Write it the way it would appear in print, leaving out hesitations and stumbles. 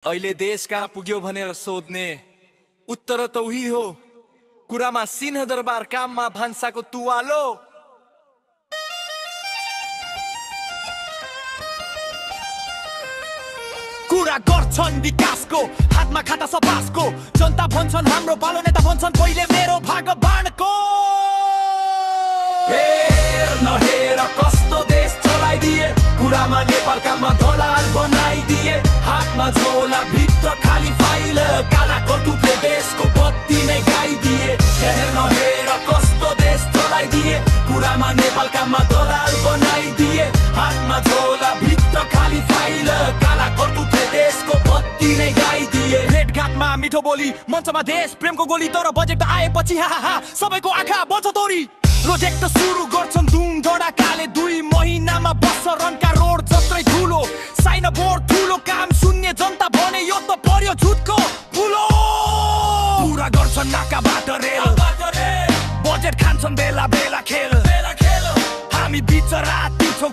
अहिले देश कहाँ पुग्यो भनेर सोध्ने उत्तर त उही हो। कुरामा सिंहदरबार, काममा भान्साको तुवालो। कुरा गर्छन् विकासको, हातमा खाता छ बासको। जनता भन्छन् हाम्रो बालो, नेता भन्छन् पहिले मेरो भाग बाँडको। हेर नहेर कस्तो देश चलाइदिए, कुरामा नेपाल, काममा दलाल बनाइदिए। हातमा झोला भित्र खाली फाइल, काला कटुकले देशको बत्ती नै गाइदिए। हेर नहेर कस्तो देश चलाइदिए, कुरामा नेपाल, काममा दलाल बनाइदिए। हातमा झोला भित्र खाली फाइल, काला कटुकले देशको बत्ती नै गाइदिए। भेटघाटमा मिठो बोली, मञ्चमा देश प्रेमको गोली। तर बजेट आएपछि हा सबैको आँखा बल्छ तोरी। प्रोजेक्ट सुरु गर्छन् धुम धडाकाले, 2 महिनामा बस्छ रन्का रोड जत्रै ठुलो। साइन बोर्ड ठुलो, काम सुन्ने जनता भने यो त पर्यो झुटको फुलो। पुरा गर्छन् नाकाबाट रेल, बजेट खान्छन् बेला बेला खेल। हामी बिच रात तिर्छौँ